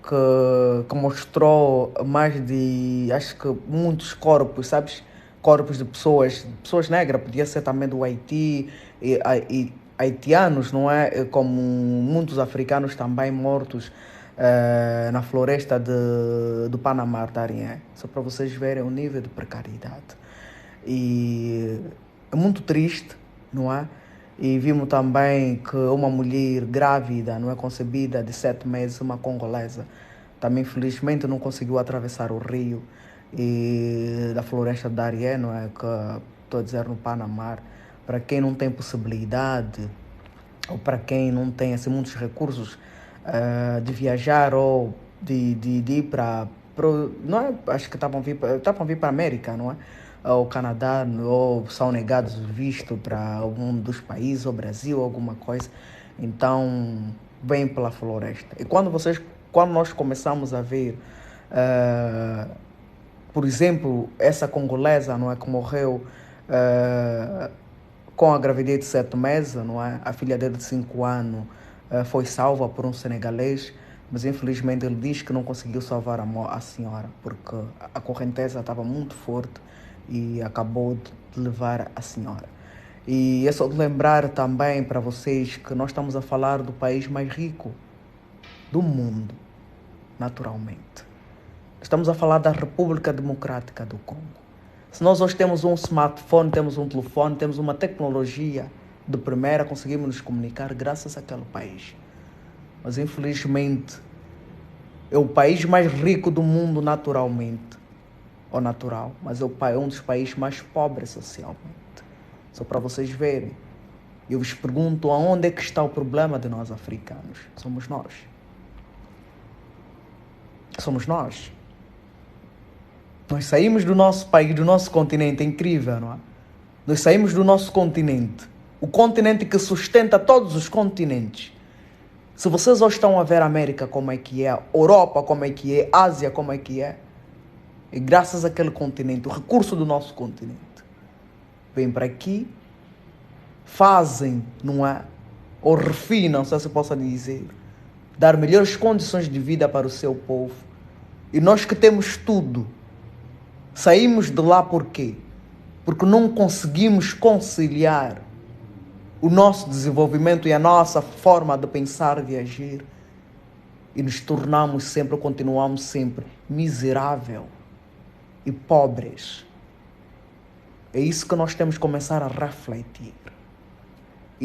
que mostrou mais de, acho que muitos corpos, sabes? Corpos de pessoas negras, podia ser também do Haiti, e haitianos, não é? Como muitos africanos também mortos na floresta do Panamá, Darién. Só para vocês verem o nível de precariedade. E é muito triste, não é? E vimos também que uma mulher grávida, não é, concebida de 7 meses, uma congolesa, também infelizmente não conseguiu atravessar o rio e da floresta de Darién, não é, que estou a dizer no Panamá. Para quem não tem possibilidade ou para quem não tem assim muitos recursos de viajar ou de ir para não é, acho que estavam a vir para a América, não é? Ou Canadá, ou são negados visto para algum dos países, ou Brasil, alguma coisa. Então, vem pela floresta. E quando nós começamos a ver, por exemplo, essa congolesa, não é, que morreu com a gravidez de 7 meses, não é? A filha dele de 5 anos foi salva por um senegalês, mas infelizmente ele diz que não conseguiu salvar a senhora, porque a correnteza estava muito forte e acabou de levar a senhora. E é só de lembrar também para vocês que nós estamos a falar do país mais rico do mundo, naturalmente. Estamos a falar da República Democrática do Congo. Se nós hoje temos um smartphone, temos um telefone, temos uma tecnologia de primeira, conseguimos nos comunicar graças àquele país. Mas infelizmente é o país mais rico do mundo naturalmente, ou natural, mas é um dos países mais pobres socialmente. Só para vocês verem. Eu vos pergunto, aonde é que está o problema de nós africanos? Somos nós. Somos nós. Nós saímos do nosso país, do nosso continente, é incrível, não é? Nós saímos do nosso continente, o continente que sustenta todos os continentes. Se vocês hoje estão a ver a América como é que é, Europa como é que é, Ásia como é que é, e graças àquele continente, o recurso do nosso continente, vêm para aqui, fazem, não é? Ou refinam, se assim possa dizer, dar melhores condições de vida para o seu povo. E nós que temos tudo, saímos de lá por quê? Porque não conseguimos conciliar o nosso desenvolvimento e a nossa forma de pensar e de agir. E nos tornamos sempre, continuamos sempre miseráveis e pobres. É isso que nós temos que começar a refletir.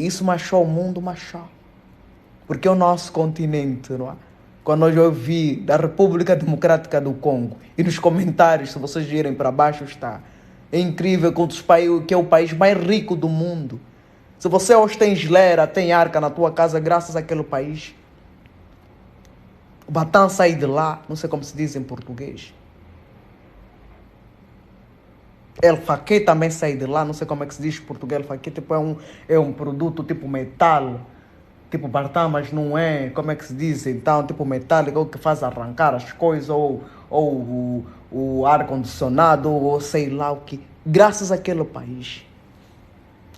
E isso machou o mundo, machou. Porque é o nosso continente, não é? Quando eu ouvi da República Democrática do Congo, e nos comentários, se vocês virem para baixo, está. É incrível que é o país mais rico do mundo. Se você hoje tem geleira, tem arca na tua casa, graças àquele país. O Batam sai de lá, não sei como se diz em português. El Faqué também sai de lá, não sei como é que se diz em português. El Faqué tipo, é um produto tipo metal, tipo Batam, mas não é, como é que se diz então, tipo metálico, que faz arrancar as coisas, ou o ar-condicionado, ou sei lá o que. Graças àquele país.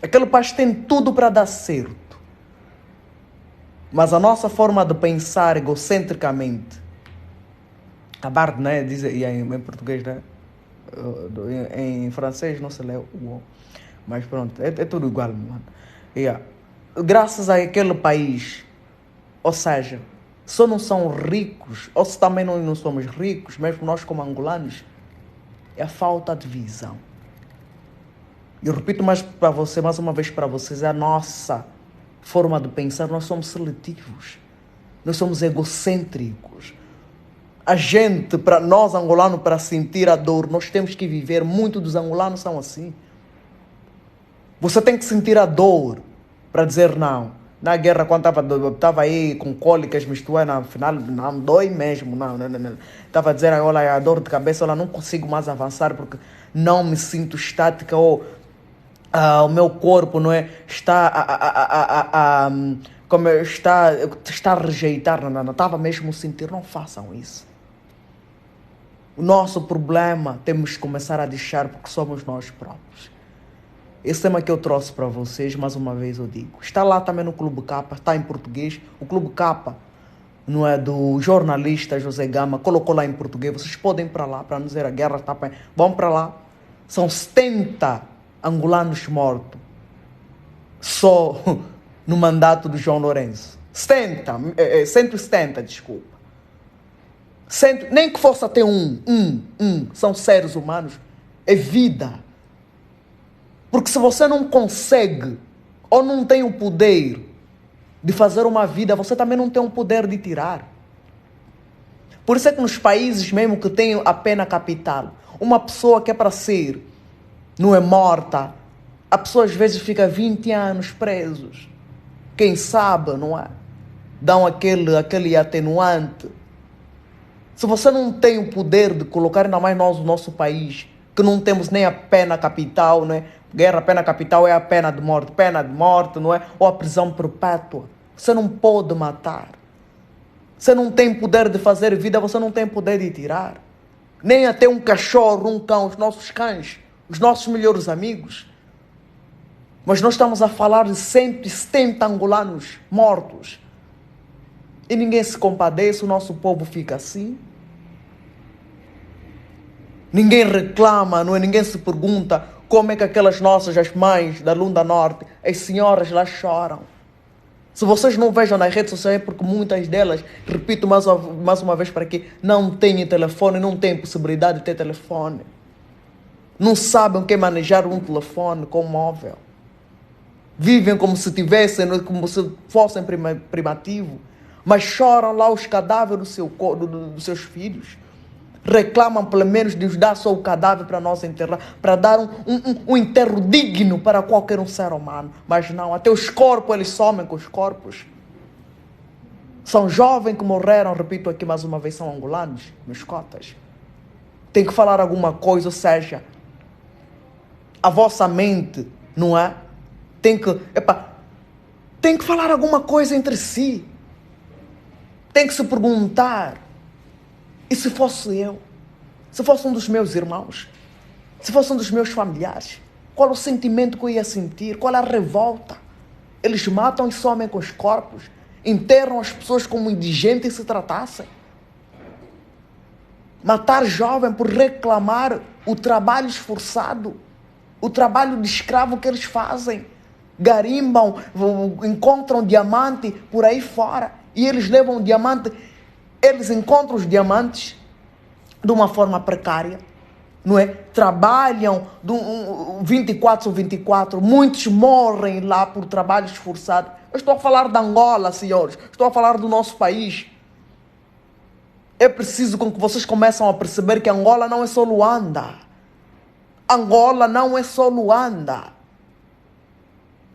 Aquele país tem tudo para dar certo. Mas a nossa forma de pensar egocentricamente, acabar, né, diz em português, né? Em francês não se lê o, mas pronto, é tudo igual, mano. Yeah. Graças a aquele país, ou seja, só não são ricos, ou se também não somos ricos, mesmo nós como angolanos, é a falta de visão. Eu repito mais uma vez para vocês, é a nossa forma de pensar. Nós somos seletivos, nós somos egocêntricos. A gente, para nós angolanos, para sentir a dor, nós temos que viver. Muitos dos angolanos são assim. Você tem que sentir a dor para dizer não. Na guerra, quando estava aí com cólicas, misturando, no final, não, dói mesmo, não. Estava a dizer, olha, a dor de cabeça, olha, não consigo mais avançar porque não me sinto estática, ou o meu corpo não é, está a rejeitar, não estava mesmo a sentir. Não façam isso. O nosso problema temos que começar a deixar, porque somos nós próprios. Esse tema que eu trouxe para vocês, mais uma vez eu digo, está lá também no Clube Capa, está em português. O Clube Capa, não é, do jornalista José Gama, colocou lá em português. Vocês podem ir para lá, para não dizer a guerra está bem. Vão para lá. São 70 angolanos mortos só no mandato do João Lourenço. 170, desculpa. Nem que fosse até são seres humanos, é vida. Porque se você não consegue, ou não tem o poder de fazer uma vida, você também não tem o poder de tirar. Por isso é que nos países mesmo que têm a pena capital, uma pessoa que é para ser, não é morta, a pessoa às vezes fica 20 anos presos. Quem sabe, não é? Dão aquele atenuante. Se você não tem o poder de colocar, ainda mais nós, o nosso país, que não temos nem a pena capital, não é? Guerra, pena capital é a pena de morte, não é? Ou a prisão perpétua. Você não pode matar. Você não tem poder de fazer vida, você não tem poder de tirar. Nem até um cachorro, um cão, os nossos cães, os nossos melhores amigos. Mas nós estamos a falar de 170 angolanos mortos. E ninguém se compadece, o nosso povo fica assim. Ninguém reclama, não é? Ninguém se pergunta como é que aquelas as mães da Lunda Norte, as senhoras lá choram. Se vocês não vejam nas redes sociais, é porque muitas delas, repito mais uma vez para que não têm telefone, não têm possibilidade de ter telefone. Não sabem o que é manejar um telefone com móvel. Vivem como se tivessem, como se fossem primitivo. Mas choram lá os cadáveres dos seus filhos. Reclamam pelo menos de nos dar só o cadáver para nós enterrar, para dar um enterro digno para qualquer um ser humano. Mas não, até os corpos, eles somem com os corpos. São jovens que morreram, repito aqui mais uma vez, são angolanos, nos cotas. Tem que falar alguma coisa, ou seja, a vossa mente, não é? Tem que falar alguma coisa entre si. Tem que se perguntar, e se fosse eu? Se fosse um dos meus irmãos? Se fosse um dos meus familiares? Qual o sentimento que eu ia sentir? Qual a revolta? Eles matam e somem com os corpos, enterram as pessoas como indigentes se tratassem. Matar jovem por reclamar o trabalho esforçado, o trabalho de escravo que eles fazem. Garimbam, encontram diamante por aí fora. E eles levam o diamante, eles encontram os diamantes de uma forma precária. não é? Trabalham 24 ou 24, muitos morrem lá por trabalho esforçado. Eu estou a falar de Angola, senhores, estou a falar do nosso país. É preciso com que vocês comecem a perceber que Angola não é só Luanda. Angola não é só Luanda.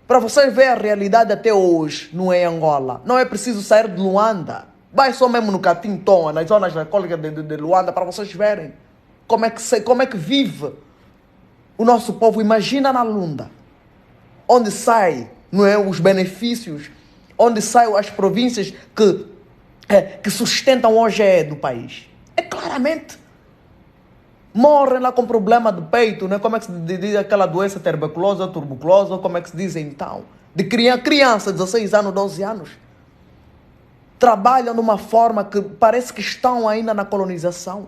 Para vocês verem a realidade até hoje, não é Angola. Não é preciso sair de Luanda. Vai só mesmo no Catinton, nas zonas alcoólicas de Luanda, para vocês verem como é que vive o nosso povo. Imagina na Lunda, onde sai, não é, os benefícios, onde saem as províncias que sustentam hoje do país. É claramente. Morrem lá com problema de peito, né? Como é que se diz aquela doença tuberculose ou tuberculose, ou como é que se diz então? De criança, 16 anos, 12 anos. Trabalham de uma forma que parece que estão ainda na colonização.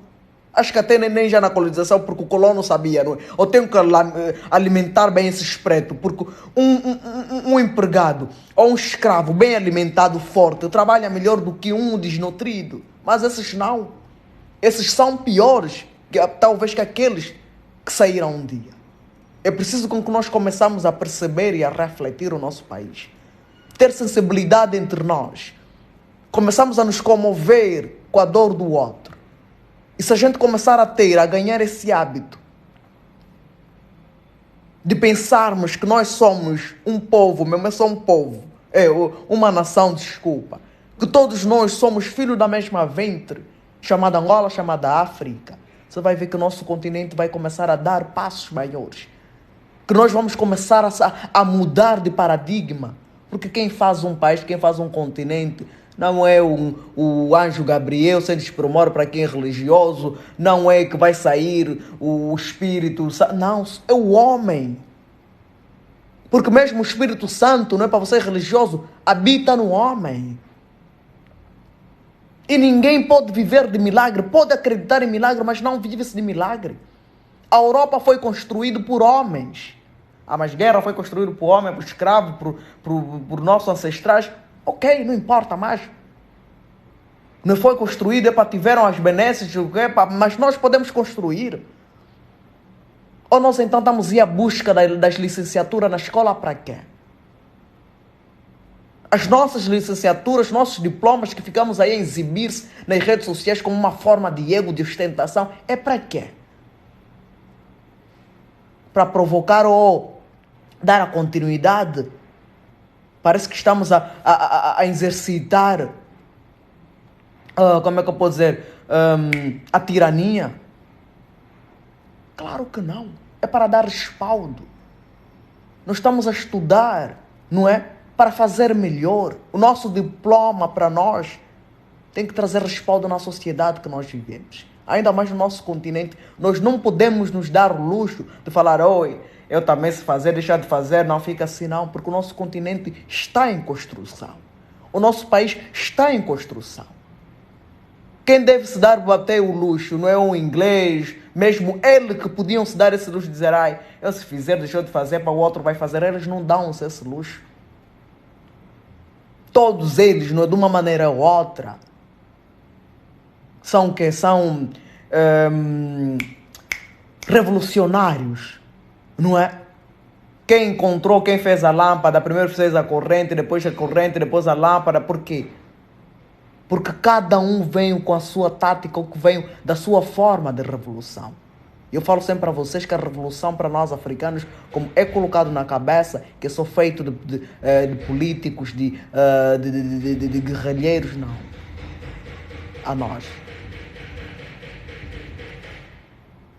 Acho que até nem já na colonização, porque o colono sabia, não é? Eu tenho que alimentar bem esses pretos, porque um empregado ou um escravo bem alimentado, forte, trabalha melhor do que um desnutrido. Mas esses não. Esses são piores, talvez, que aqueles que saíram um dia. É preciso com que nós começamos a perceber e a refletir o nosso país. Ter sensibilidade entre nós. Começamos a nos comover com a dor do outro. E se a gente começar a ganhar esse hábito de pensarmos que nós somos um povo, mesmo é só um povo, uma nação, desculpa, que todos nós somos filhos da mesma ventre, chamada Angola, chamada África, você vai ver que o nosso continente vai começar a dar passos maiores. Que nós vamos começar a mudar de paradigma. Porque quem faz um país, quem faz um continente, não é o anjo Gabriel sendo despromor para quem é religioso, não é que vai sair o Espírito, não, é o homem. Porque mesmo o Espírito Santo, não é para você religioso, habita no homem. E ninguém pode viver de milagre, pode acreditar em milagre, mas não vive-se de milagre. A Europa foi construída por homens. A mais guerra foi construída por homem, por escravo, por nossos ancestrais. Ok, não importa mais. Não foi construída, tiveram as benesses, mas nós podemos construir. Ou nós então estamos à busca das licenciaturas na escola para quê? As nossas licenciaturas, nossos diplomas que ficamos aí a exibir-se nas redes sociais como uma forma de ego, de ostentação, é para quê? Para provocar ou dar a continuidade? Parece que estamos a exercitar, como é que eu posso dizer, a tirania. Claro que não. É para dar respaldo. Nós estamos a estudar, não é? Para fazer melhor. O nosso diploma para nós tem que trazer respaldo na sociedade que nós vivemos. Ainda mais no nosso continente. Nós não podemos nos dar o luxo de falar, oi, eu também se fazer, deixar de fazer, não fica assim não, porque o nosso continente está em construção. O nosso país está em construção. Quem deve se dar até o luxo, não é um inglês, mesmo ele que podiam se dar esse luxo de dizer, ai, eu se fizer, deixou de fazer, para o outro vai fazer, eles não dão-se esse luxo. Todos eles, não é, de uma maneira ou outra, são revolucionários, não é? Quem encontrou, quem fez a lâmpada, primeiro fez a corrente, depois a lâmpada, por quê? Porque cada um veio com a sua tática, que veio da sua forma de revolução. Eu falo sempre para vocês que a revolução para nós africanos, como é colocado na cabeça, que é só feito de políticos, de guerrilheiros, não. A nós.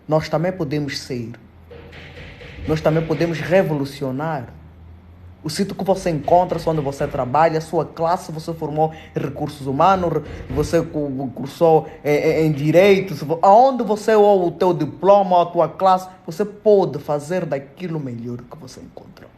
Nós também podemos ser. Nós também podemos revolucionar. O sítio que você encontra, onde você trabalha, a sua classe, você formou em recursos humanos, você cursou em direitos, aonde você ou o teu diploma ou a tua classe, você pode fazer daquilo melhor que você encontrou.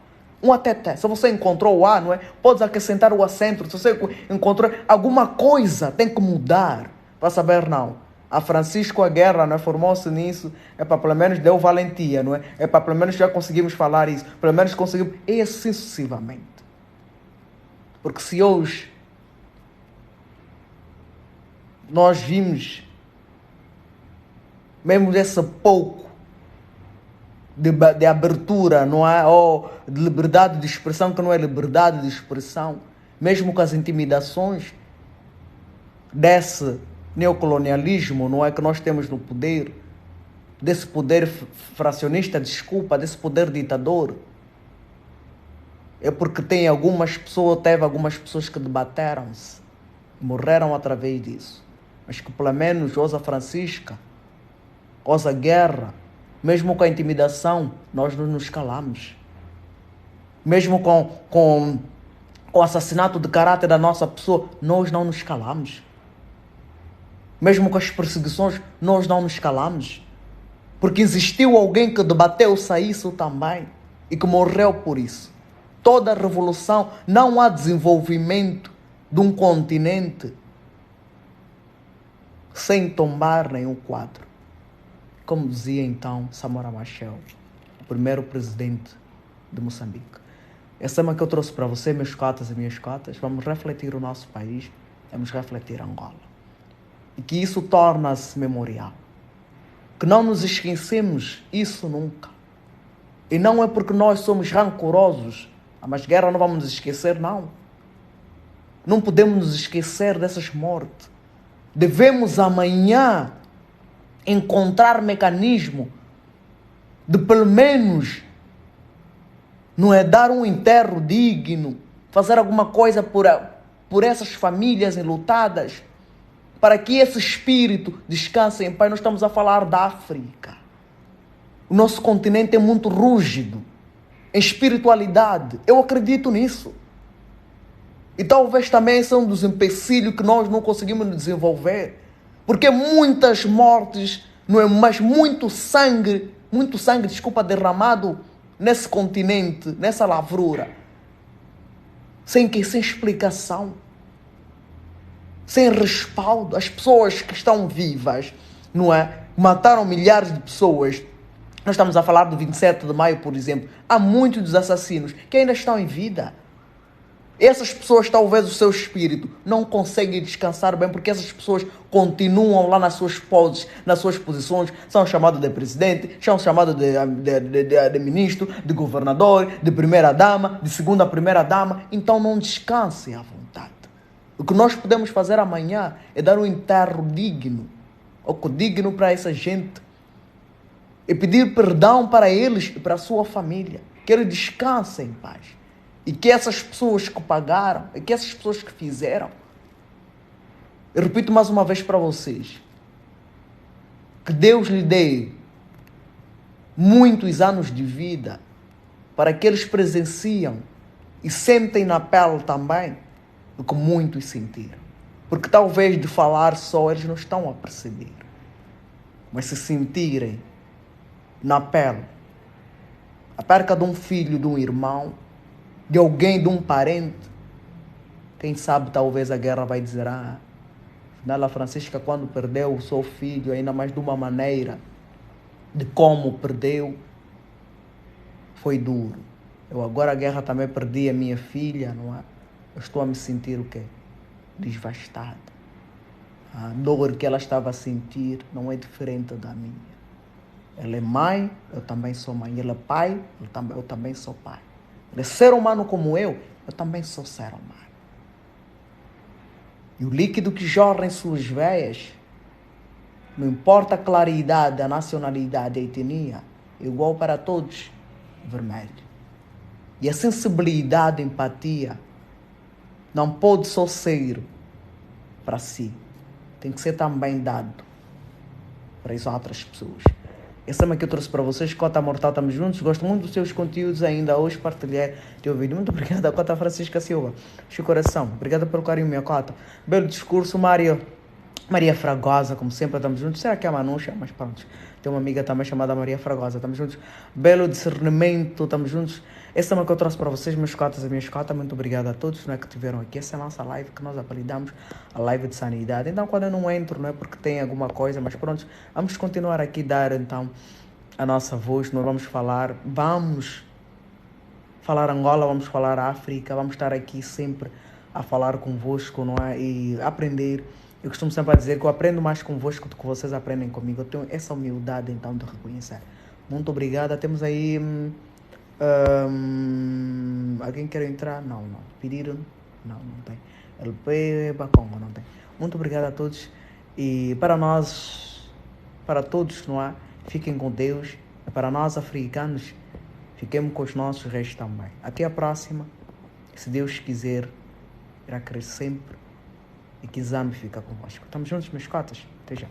Um até, se você encontrou o A, não é? Pode acrescentar o acento, se você encontrou alguma coisa, tem que mudar, para saber não. A Francisco Aguirre, não é? Formou-se nisso, é para pelo menos deu valentia, não é? É para pelo menos já conseguimos falar isso, pelo menos conseguimos, e assim sucessivamente. Porque se hoje nós vimos, mesmo esse pouco de abertura, não é? Ou de liberdade de expressão, que não é liberdade de expressão, mesmo com as intimidações desse neocolonialismo, não é, que nós temos no poder, desse poder fracionista, desculpa, desse poder ditador. É porque teve algumas pessoas que debateram-se, morreram através disso. Mas que pelo menos Rosa Francisca, Rosa Guerra, mesmo com a intimidação, nós não nos calamos. Mesmo com o assassinato de caráter da nossa pessoa, nós não nos calamos. Mesmo com as perseguições, nós não nos calamos. Porque existiu alguém que debateu-se a isso também e que morreu por isso. Toda revolução, não há desenvolvimento de um continente sem tombar nenhum quadro. Como dizia então Samora Machel, o primeiro presidente de Moçambique. Essa é uma que eu trouxe para você, meus cotas e minhas cotas. Vamos refletir o nosso país, vamos refletir Angola. E que isso torna-se memorial. Que não nos esquecemos isso nunca. E não é porque nós somos rancorosos. Mas guerra não vamos nos esquecer, não. Não podemos nos esquecer dessas mortes. Devemos amanhã encontrar mecanismo de pelo menos, não é, dar um enterro digno, fazer alguma coisa por essas famílias enlutadas, para que esse espírito descanse em paz. Nós estamos a falar da África. O nosso continente é muito rígido em espiritualidade. Eu acredito nisso. E talvez também esse é um dos empecilhos que nós não conseguimos desenvolver. Porque muitas mortes, não é, mas muito sangue, derramado nesse continente, nessa lavura, sem explicação, sem respaldo. As pessoas que estão vivas, não é, mataram milhares de pessoas. Nós estamos a falar do 27 de maio, por exemplo. Há muitos dos assassinos que ainda estão em vida. Essas pessoas, talvez o seu espírito não consegue descansar bem, porque essas pessoas continuam lá nas suas poses, nas suas posições, são chamados de presidente, são chamados de ministro, de governador, de primeira-dama, de segunda primeira-dama. Então não descansem à vontade. O que nós podemos fazer amanhã é dar um enterro digno, ou digno para essa gente, e pedir perdão para eles e para a sua família, que eles descansem em paz. E que essas pessoas que pagaram, e que essas pessoas que fizeram, eu repito mais uma vez para vocês, que Deus lhe dê muitos anos de vida para que eles presenciam e sentem na pele também o que muitos sentiram. Porque talvez de falar só eles não estão a perceber, mas se sentirem na pele a perca de um filho, de um irmão, de alguém, de um parente, quem sabe talvez a guerra vai dizer: afinal a Francisca, quando perdeu o seu filho, ainda mais de uma maneira, de como perdeu, foi duro. Eu agora a guerra também perdi a minha filha, não é? Eu estou a me sentir o quê? Desvastada. A dor que ela estava a sentir não é diferente da minha. Ela é mãe, eu também sou mãe. Ele é pai, eu também sou pai. Ele é ser humano como eu também sou ser humano. E o líquido que jorra em suas veias, não importa a claridade, a nacionalidade, a etnia, é igual para todos, vermelho. E a sensibilidade, a empatia, não pode só ser para si. Tem que ser também dado para as outras pessoas. Essa é uma que eu trouxe para vocês. Cota Mortal, estamos juntos. Gosto muito dos seus conteúdos ainda. Hoje partilhei teu vídeo. Muito obrigada, Cota Francisca Silva. De coração. Obrigada pelo carinho, minha Cota. Belo discurso, Maria Fragosa, como sempre, estamos juntos. Será que é a Manuxa? Mas pronto. Tem uma amiga também chamada Maria Fragosa. Estamos juntos. Belo discernimento. Estamos juntos. Essa é uma que eu trouxe para vocês, meus cotas e minhas cotas. Muito obrigado a todos, não é, que tiveram aqui. Essa é a nossa live que nós apelidamos a live de sanidade. Então, quando eu não entro, não é porque tem alguma coisa, mas pronto, vamos continuar aqui a dar, então, a nossa voz. Nós vamos falar Angola, vamos falar África, vamos estar aqui sempre a falar convosco, não é? E aprender. Eu costumo sempre dizer que eu aprendo mais convosco do que vocês aprendem comigo. Eu tenho essa humildade, então, de reconhecer. Muito obrigada. Temos aí... alguém quer entrar? Não. Pediram? Não tem. LP Bacongo, não tem. Muito obrigado a todos. E para nós, para todos, não é? Fiquem com Deus. E para nós, africanos, fiquemos com os nossos reis também. Até a próxima. Se Deus quiser, irá crescer sempre. E que Zambi fica convosco. Estamos juntos, meus cotas. Até já.